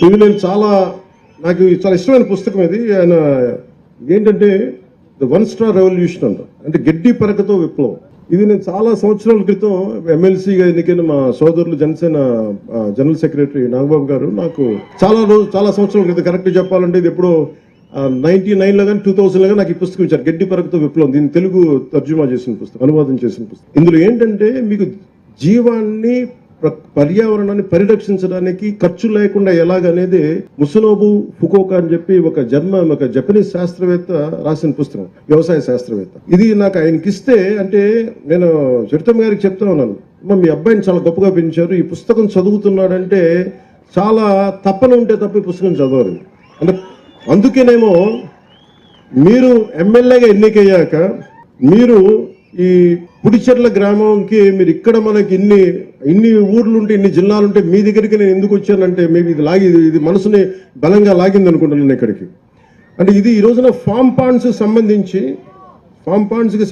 ఇది నాకు చాలా ఇష్టమైన పుస్తకం ఇది. ఆయన ఏంటంటే ద వన్ స్టార్ రెవల్యూషన్ అంటే గడ్డి పరకతో విప్లవం. ఇది నేను చాలా సంవత్సరాల క్రితం ఎమ్మెల్సీగా ఎన్నికైన మా సోదరులు జనసేన జనరల్ సెక్రటరీ నాగబాబు గారు నాకు చాలా సంవత్సరాల క్రితం కరెక్ట్ చెప్పాలంటే ఇది ఎప్పుడో 99లో కానీ 2000లో కానీ నాకు ఈ పుస్తకం ఇచ్చారు, గడ్డి పరకతో విప్లవం. దీన్ని తెలుగు తర్జుమా చేసిన పుస్తకం, అనువాదం చేసిన పుస్తకం. ఇందులో ఏంటంటే మీకు జీవాన్ని పర్యావరణాన్ని పరిరక్షించడానికి ఖర్చు లేకుండా ఎలాగనేది ముసలోబు ఫుకోకా అని చెప్పి ఒక జపనీస్ శాస్త్రవేత్త రాసిన పుస్తకం, వ్యవసాయ శాస్త్రవేత్త. ఇది నాకు ఆయనకి ఇస్తే అంటే నేను చరితమ్మ గారికి చెప్తా ఉన్నాను, మీ అబ్బాయిని చాలా గొప్పగా పెంచారు, ఈ పుస్తకం చదువుతున్నాడంటే చాలా తప్పన ఉంటే తప్ప ఈ పుస్తకం చదవరు అంటే. అందుకేనేమో మీరు ఎమ్మెల్యేగా ఎన్నికయ్యాక మీరు ఈ పుడిచెర్ల గ్రామంకి మీరు ఇక్కడ మనకి ఇన్ని ఊర్లుంటే ఇన్ని జిల్లాలుంటే మీ దగ్గరికి నేను ఎందుకు వచ్చానంటే మేబీ ఇది మనసుని బలంగా లాగింది అనుకుంటున్నాను ఇక్కడికి. అంటే ఇది ఈ రోజున ఫామ్ పాండ్స్కి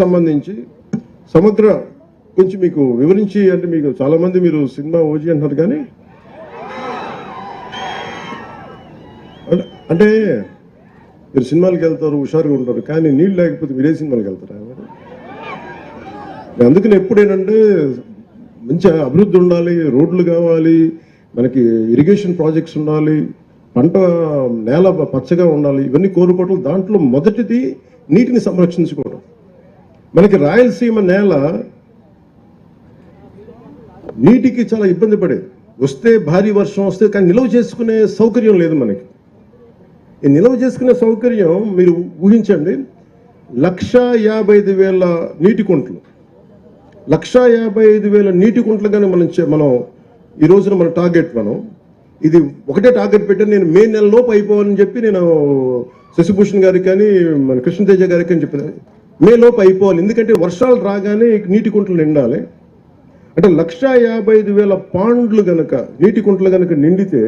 సంబంధించి సమగ్ర కొంచెం మీకు వివరించి, అంటే మీకు చాలా మంది మీరు సినిమా ఓజీ అంటున్నారు కానీ అంటే మీరు సినిమాలకు వెళ్తారు, హుషారుగా ఉంటారు, కానీ నీళ్ళు లేకపోతే మీరే సినిమాలకు వెళ్తారా? అందుకని ఎప్పుడేనంటే మంచి అభివృద్ధి ఉండాలి, రోడ్లు కావాలి, మనకి ఇరిగేషన్ ప్రాజెక్ట్స్ ఉండాలి, పంట నేల పచ్చగా ఉండాలి, ఇవన్నీ కోరుకోవడం. దాంట్లో మొదటిది నీటిని సంరక్షించుకోవడం. మనకి రాయలసీమ నేల నీటికి చాలా ఇబ్బంది పడేది, వస్తే భారీ వర్షం వస్తే, కానీ నిల్వ చేసుకునే సౌకర్యం లేదు మనకి. ఈ నిల్వ చేసుకునే సౌకర్యం మీరు ఊహించండి, 1,55,000 నీటి కుంటలు, 1,55,000 నీటి కుంటలు కానీ మనం ఈ రోజున మన టార్గెట్, ఇది ఒకటే టార్గెట్ పెట్టి నేను మే నెలలోపు అయిపోవాలని చెప్పి నేను శశిభూషణ్ గారికి కానీ మన కృష్ణతేజ గారికి అని చెప్పిన, మే లోపు అయిపోవాలి, ఎందుకంటే వర్షాలు రాగానే నీటి కుంటలు నిండాలి. అంటే 1,55,000 పాండ్లు గనక నీటి కుంటలు గనక నిండితే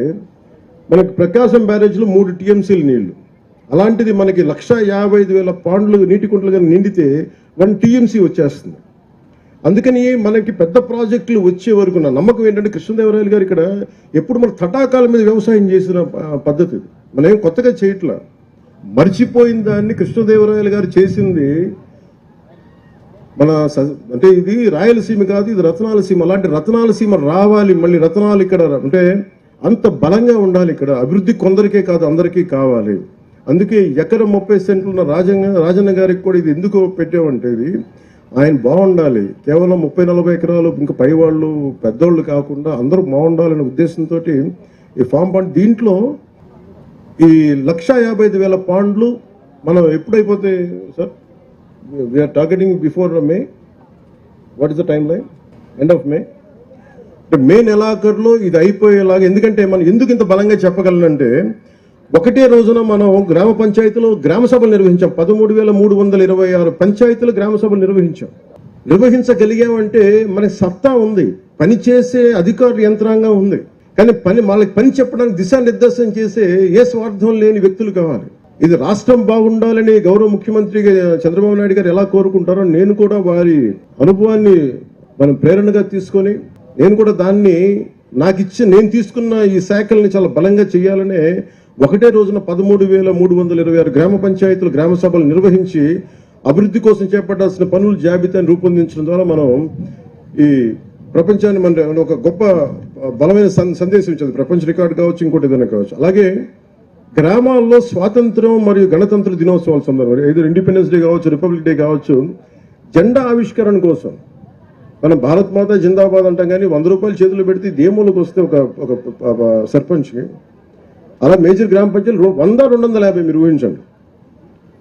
మనకి ప్రకాశం బ్యారేజ్లో 3 TMCలు నీళ్లు. అలాంటిది మనకి 1,55,000 పాండ్లు నీటి కుంటలు కనుక నిండితే 1 TMC వచ్చేస్తుంది. అందుకని మనకి పెద్ద ప్రాజెక్టులు వచ్చే వరకు నా నమ్మకం ఏంటంటే కృష్ణదేవరాయలు గారు ఇక్కడ ఎప్పుడు మన తటాకాల మీద వ్యవసాయం చేసిన పద్ధతి, మనం ఏం కొత్తగా చేయట్లా. మర్చిపోయిన దాన్ని కృష్ణదేవరాయలు గారు చేసింది అంటే ఇది రాయలసీమ కాదు, ఇది రత్నాలసీమ. అలాంటి రత్నాలసీమ రావాలి, మళ్ళీ రత్నాలు ఇక్కడ అంటే అంత బలంగా ఉండాలి. ఇక్కడ అభివృద్ధి కొందరికే కాదు అందరికీ కావాలి. అందుకే ఎకరం 30 సెంట్లు ఉన్న రాజన్న గారికి కూడా ఇది ఎందుకు పెట్టామంటే ఇది ఆయన బాగుండాలి, కేవలం 30-40 ఎకరాలు ఇంకా పై వాళ్ళు పెద్దోళ్ళు కాకుండా అందరూ బాగుండాలనే ఉద్దేశంతో ఈ ఫామ్ పాండ్, దీంట్లో ఈ 1,55,000 పాండ్లు మనం ఎప్పుడైపోతాయి సార్? We are targeting before May. What is the timeline? End of May. అంటే మే నెలాఖరులో ఇది అయిపోయేలాగా. ఎందుకంటే మనం ఎందుకు ఇంత బలంగా చెప్పగలనంటే ఒకటే రోజున మనం గ్రామ పంచాయతీలో గ్రామ సభలు నిర్వహించాం. 13,326 పంచాయతీలు గ్రామ సభలు నిర్వహించగలిగామంటే మనకి సత్తా ఉంది, పనిచేసే అధికారుల యంత్రాంగం ఉంది. కానీ వాళ్ళకి పని చెప్పడానికి దిశానిర్దేశం చేసే ఏ స్వార్థం లేని వ్యక్తులు కావాలి. ఇది రాష్ట్రం బాగుండాలని గౌరవ ముఖ్యమంత్రి చంద్రబాబు నాయుడు గారు ఎలా కోరుకుంటారో నేను కూడా వారి అనుభవాన్ని మనం ప్రేరణగా తీసుకొని నేను కూడా దాన్ని నేను తీసుకున్న ఈ శాఖల్ని చాలా బలంగా చేయాలనే ఒకటే రోజున 13,326 గ్రామ పంచాయతీలు గ్రామ సభలు నిర్వహించి అభివృద్ధి కోసం చేపట్టాల్సిన పనుల జాబితాను రూపొందించడం ద్వారా మనం ఈ ప్రపంచాన్ని మన ఒక గొప్ప బలమైన సందేశం ఇచ్చింది. ప్రపంచ రికార్డు కావచ్చు, ఇంకోటి ఏదైనా కావచ్చు. అలాగే గ్రామాల్లో స్వాతంత్రం మరియు గణతంత్ర దినోత్సవాల సందర్భంగా, ఏదో ఇండిపెండెన్స్ డే కావచ్చు, రిపబ్లిక్ డే కావచ్చు, జెండా ఆవిష్కరణ కోసం మనం భారత్ మాత జిందాబాద్ అంటాం, కానీ 100 రూపాయలు చేతులు పెడితే దేమూలకు వస్తే ఒక సర్పంచ్కి, అలా మేజర్ గ్రామ పంచాయతీలు 100-250 మీరు ఊహించండి.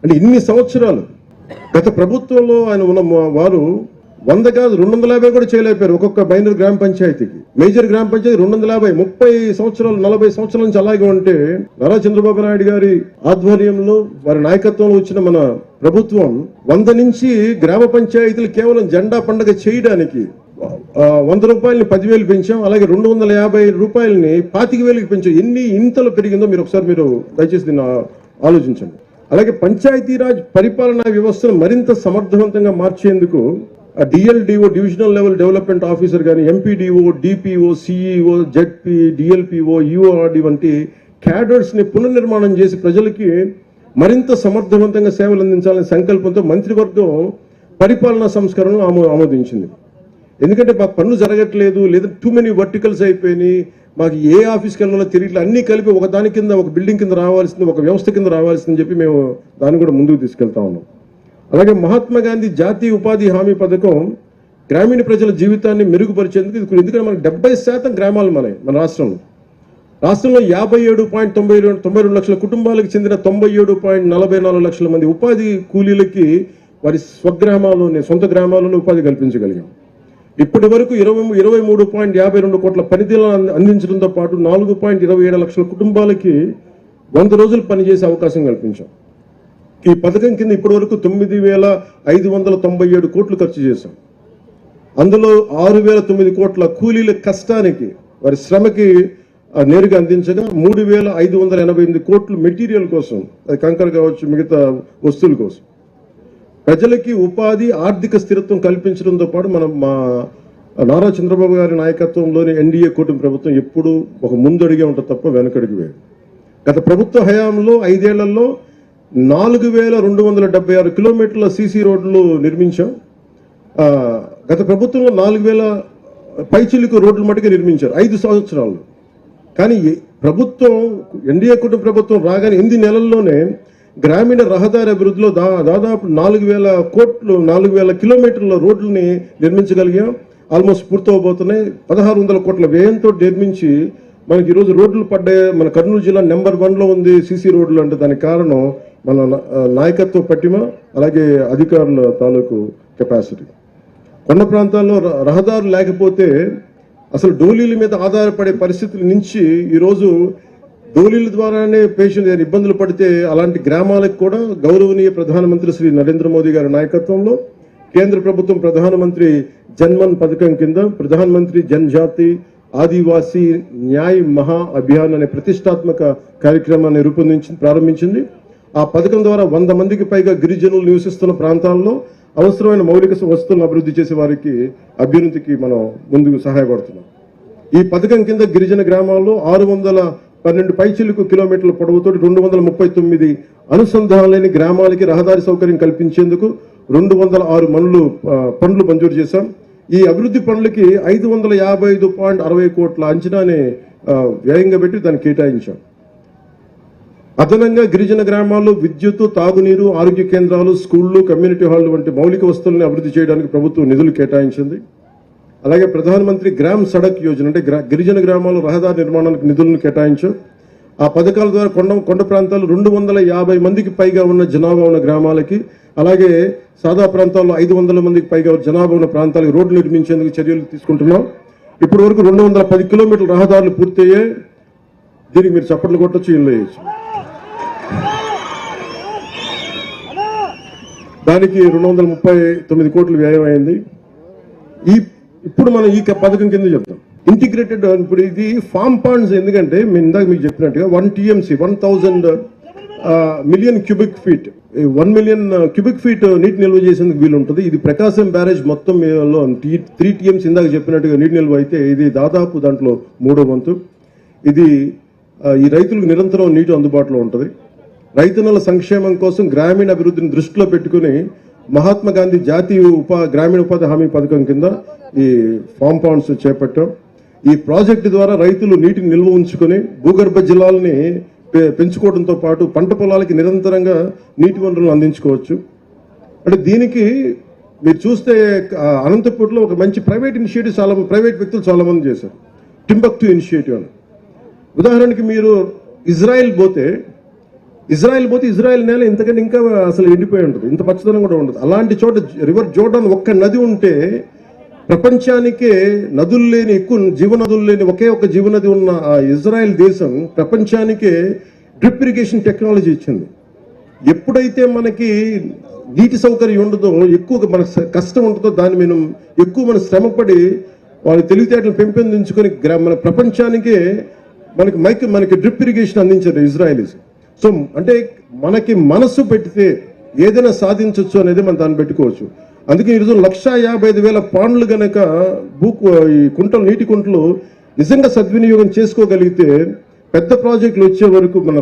అంటే ఇన్ని సంవత్సరాలు గత ప్రభుత్వంలో ఆయన ఉన్న వారు 100 కాదు 250 కూడా చేయలేకపోయారు ఒక్కొక్క మైనర్ గ్రామ పంచాయతీకి. మేజర్ గ్రామ పంచాయతీ 250, 30 సంవత్సరాలు 40 సంవత్సరాల నుంచి అలాగే ఉంటే నారా చంద్రబాబు నాయుడు గారి ఆధ్వర్యంలో వారి నాయకత్వంలో వచ్చిన మన ప్రభుత్వం 100 నుంచి గ్రామ పంచాయతీలు కేవలం జెండా పండుగ చేయడానికి 100 రూపాయలని 10,000 పెంచాం. అలాగే 250 రూపాయలని 25,000కి పెంచాం. ఇంతలో పెరిగిందో మీరు దయచేసి దీన్ని ఆలోచించండి. అలాగే పంచాయతీరాజ్ పరిపాలనా వ్యవస్థను మరింత సమర్థవంతంగా మార్చేందుకు DLDO divisional level development officer కానీ MPDO, DPO, CEO, ZP, DLPO, URD వంటి క్యాడర్స్ని పునర్నిర్మాణం చేసి ప్రజలకి మరింత సమర్థవంతంగా సేవలు అందించాలనే సంకల్పంతో మంత్రివర్గం పరిపాలనా సంస్కరణను ఆమోదించింది. ఎందుకంటే మాకు పనులు జరగట్లేదు, లేదా టూ మెనీ వర్టికల్స్ అయిపోయినాయి, మాకు ఏ ఆఫీస్కి వెళ్ళాలో తిరిగి అన్నీ కలిపి ఒక దాని కింద, ఒక బిల్డింగ్ కింద రావాల్సింది, ఒక వ్యవస్థ కింద రావాల్సిందని చెప్పి మేము దాన్ని కూడా ముందుకు తీసుకెళ్తా ఉన్నాం. అలాగే మహాత్మా గాంధీ జాతీయ ఉపాధి హామీ పథకం గ్రామీణ ప్రజల జీవితాన్ని మెరుగుపరిచేందుకు ఎందుకంటే మనకు 70% గ్రామాలు మన రాష్ట్రంలో 57.92 లక్షల కుటుంబాలకు చెందిన 97.44 లక్షల మంది ఉపాధి కూలీలకి వారి స్వగ్రామాల్లోనే, సొంత గ్రామాల్లోనే ఉపాధి కల్పించగలిగాం. ఇప్పటి వరకు 23.52 కోట్ల పనితీలను అందించడంతో పాటు 4.27 లక్షల కుటుంబాలకి 100 రోజులు పనిచేసే అవకాశం కల్పించాం. ఈ పథకం కింద ఇప్పటి వరకు 9,597 కోట్లు ఖర్చు చేశాం. అందులో 6,009 కోట్ల కూలీల కష్టానికి, వారి శ్రమకి నేరుగా అందించగా 3,588 కోట్లు మెటీరియల్ కోసం, అది కంకర కావచ్చు, మిగతా వస్తువుల కోసం. ప్రజలకి ఉపాధి, ఆర్థిక స్థిరత్వం కల్పించడంతో పాటు మా నారా చంద్రబాబు గారి నాయకత్వంలోని ఎన్డీఏ కూటమి ప్రభుత్వం ఎప్పుడూ ఒక ముందడిగే ఉంటుంది తప్ప వెనకడికి వేరు. గత ప్రభుత్వ హయాంలో 5 ఏళ్లలో 4,276 కిలోమీటర్ల సీసీ రోడ్లు నిర్మించాం. గత ప్రభుత్వంలో 4,000 పైచిలుకు రోడ్లు మటుకు నిర్మించారు 5 సంవత్సరాలు. కానీ ప్రభుత్వం, ఎన్డీఏ కూటమి ప్రభుత్వం రాగానే 8 నెలల్లోనే గ్రామీణ రహదారి అభివృద్ధిలో దాదాపు 4,000 కిలోమీటర్ల రోడ్లని నిర్మించగలిగాం. ఆల్మోస్ట్ పూర్తవబోతున్నాయి. 1,600 కోట్ల వ్యయంతో నిర్మించి మనకి ఈరోజు రోడ్లు పడ్డాయి. మన కర్నూలు జిల్లా నెంబర్ 1లో ఉంది సీసీ రోడ్లు అంటే. దానికి కారణం మన నాయకత్వ పట్టిమ, అలాగే అధికారుల తాలూకు కెపాసిటీ. కొండ ప్రాంతాల్లో రహదారులు లేకపోతే అసలు డోలీల మీద ఆధారపడే పరిస్థితుల నుంచి ఈరోజు డోలీల ద్వారానే పేషెంట్ ఇబ్బందులు పడితే అలాంటి గ్రామాలకు కూడా గౌరవనీయ ప్రధానమంత్రి శ్రీ నరేంద్ర మోదీ గారి నాయకత్వంలో కేంద్ర ప్రభుత్వం ప్రధానమంత్రి జన్మన్ పథకం కింద ప్రధానమంత్రి జన్జాతి ఆదివాసీ న్యాయ్ మహా అభియాన్ అనే ప్రతిష్టాత్మక కార్యక్రమాన్ని ప్రారంభించింది. ఆ పథకం ద్వారా 100 మందికి పైగా గిరిజనులు నివసిస్తున్న ప్రాంతాల్లో అవసరమైన మౌలిక వస్తువులను అభివృద్ధి చేసే వారికి అభ్యున్నతికి మనం ముందుకు సహాయపడుతున్నాం. ఈ పథకం కింద గిరిజన గ్రామాల్లో 612 పైచిలుకు కిలోమీటర్ల పొడవుతో 239 అనుసంధానం లేని గ్రామాలకి రహదారి సౌకర్యం కల్పించేందుకు 206 పనులు మంజూరు చేశాం. ఈ అభివృద్ధి పనులకి 555.60 కోట్ల అంచనాని వ్యయంగా పెట్టి దాన్ని కేటాయించాం. అదనంగా గిరిజన గ్రామాల్లో విద్యుత్, తాగునీరు, ఆరోగ్య కేంద్రాలు, స్కూళ్లు, కమ్యూనిటీ హాళ్లు వంటి మౌలిక వస్తువులను అభివృద్ధి చేయడానికి ప్రభుత్వం నిధులు కేటాయించింది. అలాగే ప్రధానమంత్రి గ్రామ్ సడక్ యోజన అంటే గిరిజన గ్రామాల్లో రహదారి నిర్మాణానికి నిధులను కేటాయించాం. ఆ పథకాల ద్వారా కొండ ప్రాంతాలు 250 మందికి పైగా ఉన్న జనాభా ఉన్న గ్రామాలకి, అలాగే సాదా ప్రాంతాల్లో 500 మందికి పైగా జనాభా ఉన్న ప్రాంతాలకు రోడ్లు నిర్మించేందుకు చర్యలు తీసుకుంటున్నాం. ఇప్పటి వరకు 210 కిలోమీటర్ల రహదారులు పూర్తయ్యాయి. దీనికి మీరు చప్పట్లు కొట్టచ్చు, ఇల్లు వేయచ్చు. దానికి 239 కోట్లు వ్యయం అయింది. ఇప్పుడు మనం ఈ పథకం కింద చెప్తాం ఇంటిగ్రేటెడ్. ఇప్పుడు ఇది ఫామ్ పాండ్స్, ఎందుకంటే మేము ఇందాక మీకు చెప్పినట్టుగా 1 TMC 1000 million cubic feet 1 million cubic feet నీటి నిల్వ చేసేందుకు వీలు ఉంటుంది. ఇది ప్రకాశం బ్యారేజ్ మొత్తం 3 TMC ఇందాక చెప్పినట్టుగా నీటి నిల్వ అయితే ఇది దాదాపు దాంట్లో 3వ వంతు. ఇది ఈ రైతులకు నిరంతరం నీటి అందుబాటులో ఉంటుంది. రైతన్నల సంక్షేమం కోసం గ్రామీణ అభివృద్ధిని దృష్టిలో పెట్టుకుని మహాత్మా గాంధీ జాతీయ గ్రామీణ ఉపాధి హామీ పథకం కింద ఈ ఫామ్ పాండ్స్ చేపట్టాం. ఈ ప్రాజెక్టు ద్వారా రైతులు నీటిని నిల్వ ఉంచుకొని భూగర్భ జలాలని పెంచుకోవడంతో పాటు పంట పొలాలకి నిరంతరంగా నీటి వనరులను అందించుకోవచ్చు. అంటే దీనికి మీరు చూస్తే అనంతపూర్లో ఒక మంచి ప్రైవేట్ ఇనిషియేటివ్ ప్రైవేట్ వ్యక్తులు చాలా మంది చేశారు. టింబక్టు ఇనిషియేటివ్ అని. ఉదాహరణకి మీరు ఇజ్రాయెల్ పోతే ఇజ్రాయెల్ నేల ఇంతకంటే ఇంకా అసలు ఎండిపోయి ఉంటుంది, ఇంత పచ్చదనం కూడా ఉండదు. అలాంటి చోట రివర్ జోర్డాన్ ఒక్క నది ఉంటే ప్రపంచానికే నదులు లేని, ఎక్కువ జీవనదులు లేని ఒకే ఒక జీవనది ఉన్న ఆ ఇజ్రాయెల్ దేశం ప్రపంచానికే డ్రిప్ ఇరిగేషన్ టెక్నాలజీ ఇచ్చింది. ఎప్పుడైతే మనకి నీటి సౌకర్యం ఉండదో, ఎక్కువ మన కష్టం ఉంటుందో, దాన్ని మనం ఎక్కువ మన శ్రమపడి వాళ్ళ తెలివితేటలు పెంపొందించుకొని మన ప్రపంచానికే మనకి డ్రిప్ ఇరిగేషన్ అందించారు ఇజ్రాయలీస్. సో అంటే మనకి మనసు పెడితే ఏదైనా సాధించవచ్చు అనేది మనం దాన్ని పెట్టుకోవచ్చు. అందుకే ఈరోజు 1,55,000 పాండ్లు గనక ఈ కుంటలు, నీటి కుంటలు నిజంగా సద్వినియోగం చేసుకోగలిగితే పెద్ద ప్రాజెక్టులు వచ్చే వరకు మన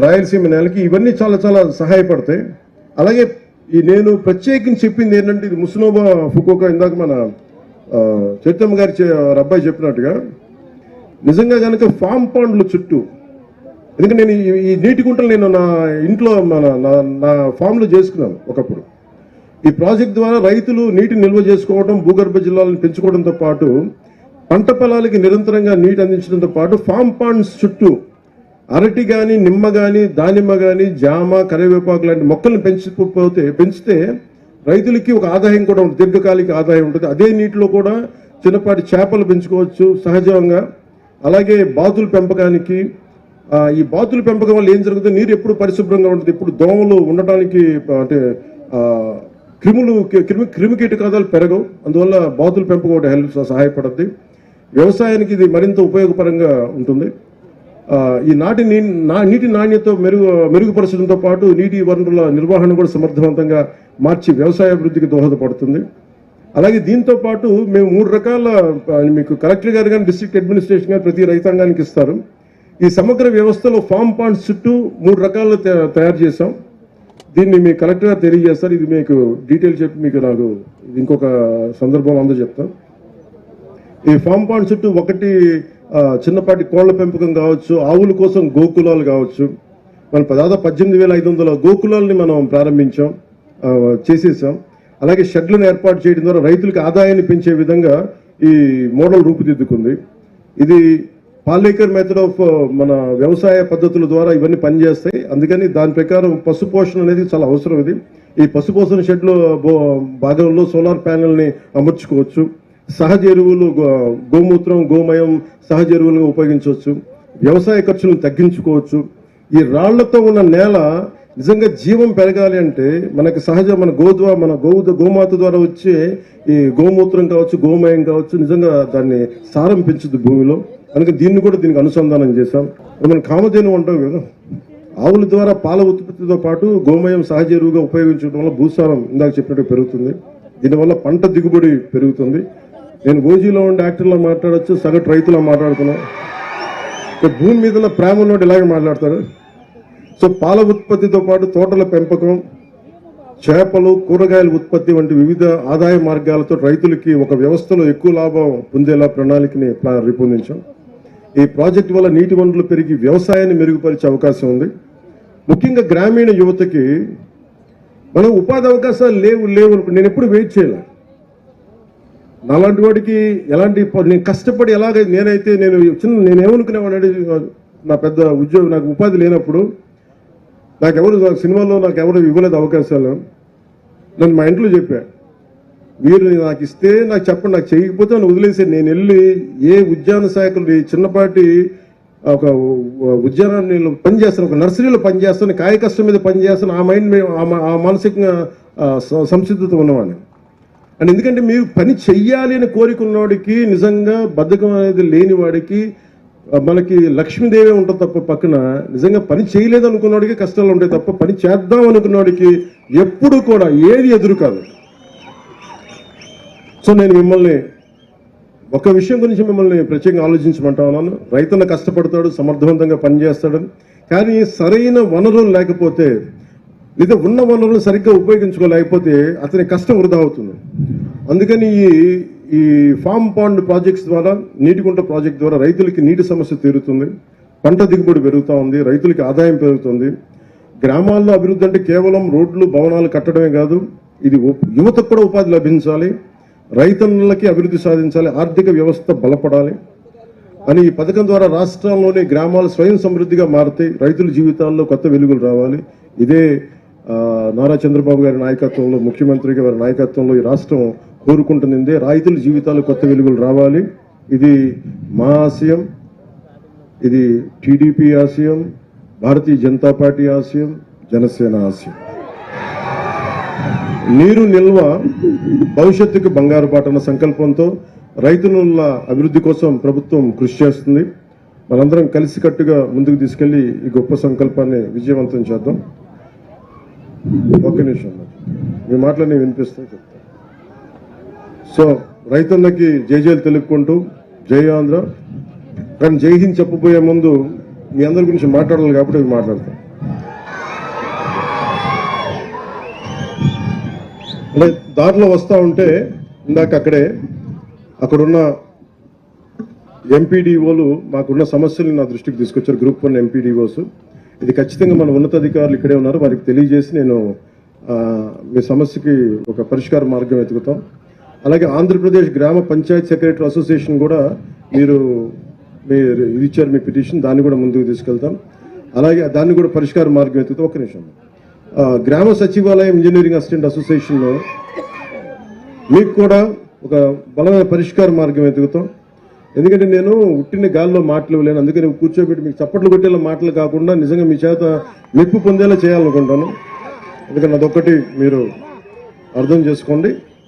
రాయలసీమ నేలకి ఇవన్నీ చాలా చాలా సహాయపడతాయి. అలాగే నేను ప్రత్యేకించి చెప్పింది ఏంటంటే, ఇది ముస్నోబా ఫుకోకా ఇందాక మన చైతన్య గారి అబ్బాయి చెప్పినట్టుగా నిజంగా కనుక ఫామ్ పాండ్ల చుట్టూ, ఎందుకంటే నేను ఈ నీటి గుంటలు నేను నా ఇంట్లో నా ఫామ్లో చేసుకున్నాను ఒకప్పుడు. ఈ ప్రాజెక్ట్ ద్వారా రైతులు నీటిని నిల్వ చేసుకోవడం, భూగర్భ జిల్లాలను పెంచుకోవడంతో పాటు పంట పొలాలకి నిరంతరంగా నీటి అందించడంతో పాటు ఫామ్ పాండ్స్ చుట్టూ అరటి కానీ, నిమ్మ కానీ, దానిమ్మ కానీ, జామ, కరివేపాకు లాంటి మొక్కలను పెంచితే రైతులకి ఒక ఆదాయం కూడా ఉంటుంది, దీర్ఘకాలిక ఆదాయం ఉంటుంది. అదే నీటిలో కూడా చిన్నపాటి చేపలు పెంచుకోవచ్చు సహజంగా. అలాగే బాతుల పెంపకానికి, ఈ బాతుల పెంపకం వల్ల ఏం జరుగుతుంది, నీరు ఎప్పుడు పరిశుభ్రంగా ఉంటుంది, ఇప్పుడు దోమలు ఉండటానికి అంటే క్రిమి కీటకాలు పెరగవు. అందువల్ల బాతుల పెంపకం ఒకటి సహాయపడుతుంది. వ్యవసాయానికి ఇది మరింత ఉపయోగపరంగా ఉంటుంది. ఈ నీటి నాణ్యత మెరుగుపరచడంతో పాటు నీటి వనరుల నిర్వహణ కూడా సమర్థవంతంగా మార్చి వ్యవసాయ అభివృద్ధికి దోహదపడుతుంది. అలాగే దీంతో పాటు మేము 3 రకాల, మీకు కలెక్టర్ గారు కానీ డిస్ట్రిక్ట్ అడ్మినిస్ట్రేషన్ కానీ ప్రతి రైతాంగానికి ఇస్తారు. ఈ సమగ్ర వ్యవస్థలో ఫామ్ పాండ్స్ చుట్టూ 3 రకాలు తయారు చేసాం. దీన్ని మీ కలెక్టర్ గారు తెలియజేస్తారు. ఇది మీకు డీటెయిల్ చెప్పి మీకు నాకు ఇంకొక సందర్భంలో అందజేస్తాం. ఈ ఫామ్ పాండ్ చుట్టూ ఒకటి చిన్నపాటి కోళ్ల పెంపకం కావచ్చు, ఆవుల కోసం గోకులాలు కావచ్చు. మనం దాదాపు 18,500 గోకులాలని మనం ప్రారంభించాం, చేసేసాం. అలాగే షెడ్లను ఏర్పాటు చేయడం ద్వారా రైతులకు ఆదాయాన్ని పెంచే విధంగా ఈ మోడల్ రూపుదిద్దుకుంది. ఇది పాలేకర్ మెథడ్ ఆఫ్ మన వ్యవసాయ పద్ధతుల ద్వారా ఇవన్నీ పనిచేస్తాయి. అందుకని దాని ప్రకారం పశుపోషణ అనేది చాలా అవసరం. ఈ పశుపోషణ షెడ్లో భాగంలో సోలార్ ప్యానెల్ని అమర్చుకోవచ్చు. సహజ ఎరువులు, గోమూత్రం, గోమయం సహజ ఎరువులుగా ఉపయోగించవచ్చు. వ్యవసాయ ఖర్చులను తగ్గించుకోవచ్చు. ఈ రాళ్లతో ఉన్న నేల నిజంగా జీవం పెరగాలి అంటే మనకి మన గోమాత ద్వారా వచ్చే ఈ గోమూత్రం కావచ్చు, గోమయం కావచ్చు, నిజంగా దాన్ని సారం పెంచుద్ది భూమిలో. అందుకే దీనికి అనుసంధానం చేశాం. మనం కామధేను అంటాం కదా, ఆవుల ద్వారా పాల ఉత్పత్తితో పాటు గోమయం సహజ ఎరువుగా ఉపయోగించడం వల్ల భూసారం ఇందాక చెప్పినట్టు పెరుగుతుంది. దీనివల్ల పంట దిగుబడి పెరుగుతుంది. నేను ఓజీలో ఉండే యాక్టర్లో మాట్లాడచ్చు, సగటు రైతులా మాట్లాడుతున్నాం. భూమి మీద ఉన్న ప్రేమ ఉన్నోడు ఇలాగే మాట్లాడతారు. సో పాల ఉత్పత్తితో పాటు తోటల పెంపకం, చేపలు, కూరగాయల ఉత్పత్తి వంటి వివిధ ఆదాయ మార్గాలతో రైతులకి ఒక వ్యవస్థలో ఎక్కువ లాభం పొందేలా ప్రణాళికని రూపొందించాం. ఈ ప్రాజెక్టు వల్ల నీటి వనరులు పెరిగి వ్యవసాయాన్ని మెరుగుపరిచే అవకాశం ఉంది. ముఖ్యంగా గ్రామీణ యువతకి మనం ఉపాధి అవకాశాలు లేవు నేను ఎప్పుడు వెయిట్ చేయలే. నాలాంటి వాడికి నేను కష్టపడి నేనేమనుకునేవాడు, నా పెద్ద ఉద్యోగం, నాకు ఉపాధి లేనప్పుడు సినిమాలో నాకు ఎవరు ఇవ్వలేదు అవకాశాలు. నేను మా ఇంట్లో చెప్పా, మీరు నాకు ఇస్తే నాకు చెప్పండి, నాకు చేయకపోతే నన్ను వదిలేసి నేను వెళ్ళి ఏ ఉద్యాన శాఖలు చిన్నపాటి ఒక ఉద్యానాన్ని పనిచేస్తాను, ఒక నర్సరీలో పనిచేస్తాను, కాయ కష్టం మీద పనిచేస్తాను. ఆ మైండ్ ఆ మానసికంగా సంసిద్ధత ఉన్నవాడిని. అండ్ ఎందుకంటే మీరు పని చెయ్యాలి అని కోరికున్నవాడికి, నిజంగా బద్ధకం అనేది లేని వాడికి మనకి లక్ష్మీదేవి ఉంటుంది తప్ప పక్కన, నిజంగా పని చేయలేదు అనుకున్నవాడికి కష్టాలు ఉంటాయి తప్ప పని చేద్దాం అనుకున్నవాడికి ఎప్పుడు కూడా ఏది ఎదురు కాదు. సో నేను మిమ్మల్ని ఒక విషయం గురించి ప్రత్యేకంగా ఆలోచించమంటా ఉన్నాను. రైతన్న కష్టపడతాడు, సమర్థవంతంగా పనిచేస్తాడని, కానీ సరైన వనరులు లేకపోతే, లేదా ఉన్న వనరులు సరిగ్గా ఉపయోగించుకోలేకపోతే అతని కష్టం వృధా అవుతుంది. అందుకని ఈ ఫామ్ పాండ్ ప్రాజెక్ట్స్ ద్వారా, నీటిగుంట ప్రాజెక్ట్ ద్వారా రైతులకి నీటి సమస్య తీరుతుంది, పంట దిగుబడి పెరుగుతూ ఉంది, రైతులకి ఆదాయం పెరుగుతుంది. గ్రామాల్లో అభివృద్ధి అంటే కేవలం రోడ్లు, భవనాలు కట్టడమే కాదు, ఇది యువతకు కూడా ఉపాధి లభించాలి, రైతన్నలకి అభివృద్ధి సాధించాలి, ఆర్థిక వ్యవస్థ బలపడాలి అని ఈ పథకం ద్వారా రాష్ట్రంలోని గ్రామాలు స్వయం సమృద్ధిగా మారుతాయి, రైతుల జీవితాల్లో కొత్త వెలుగులు రావాలి. ఇదే నారా చంద్రబాబు గారి నాయకత్వంలో, ముఖ్యమంత్రి గారి నాయకత్వంలో ఈ రాష్ట్రం కోరుకుంటుంది. రైతుల జీవితాలు కొత్త వెలుగులు రావాలి. ఇది మా ఆశయం, ఇది టీడీపీ ఆశయం, భారతీయ జనతా పార్టీ ఆశయం, జనసేన ఆశయం. నీరు నిల్వ భవిష్యత్తుకు బంగారు బాటన సంకల్పంతో రైతుల అభివృద్ధి కోసం ప్రభుత్వం కృషి చేస్తుంది. మనందరం కలిసికట్టుగా ముందుకు తీసుకెళ్లి ఈ గొప్ప సంకల్పాన్ని విజయవంతం చేద్దాం. ఒక్క నిమిషం, మీ మాటలన్నీ వినిపిస్తాయి చెప్తాను. సో రైతన్నకి జైజేలు తెలుపుకుంటూ, జై ఆంధ్ర, కానీ జై హింద్ చెప్పబోయే ముందు మీ అందరి గురించి మాట్లాడాలి కాబట్టి అవి మాట్లాడతాను. అంటే దారిలో వస్తూ ఉంటే ఇందాక అక్కడున్న ఎంపీడీఓలు మాకున్న సమస్యలు నా దృష్టికి తీసుకొచ్చారు. Group 1 MPDOs. ఇది ఖచ్చితంగా మన ఉన్నతాధికారులు ఇక్కడే ఉన్నారు, వారికి తెలియజేసి నేను మీ సమస్యకి ఒక పరిష్కార మార్గం వెతుకుతాం. అలాగే ఆంధ్రప్రదేశ్ గ్రామ పంచాయత్ సెక్రటరీ అసోసియేషన్ కూడా మీరు ఇది ఇచ్చారు మీ పిటిషన్, దాన్ని కూడా ముందుకు తీసుకెళ్తాం. అలాగే దాన్ని కూడా పరిష్కార మార్గం వెతుకుతాం. ఒక్క నిమిషం. గ్రామ సచివాలయం ఇంజనీరింగ్ అసిస్టెంట్ అసోసియేషన్లో మీకు కూడా ఒక బలమైన పరిష్కార మార్గం వెతుకుతాం. ఎందుకంటే నేను ఉట్టిన గాల్లో మాటలు ఇవ్వలేను, అందుకని కూర్చోబెట్టి మీకు చప్పట్లు కొట్టేలా మాటలు కాకుండా నిజంగా మీ చేత మెప్పు పొందేలా చేయాలనుకుంటాను. అందుకని అదొక్కటి మీరు అర్థం చేసుకోండి.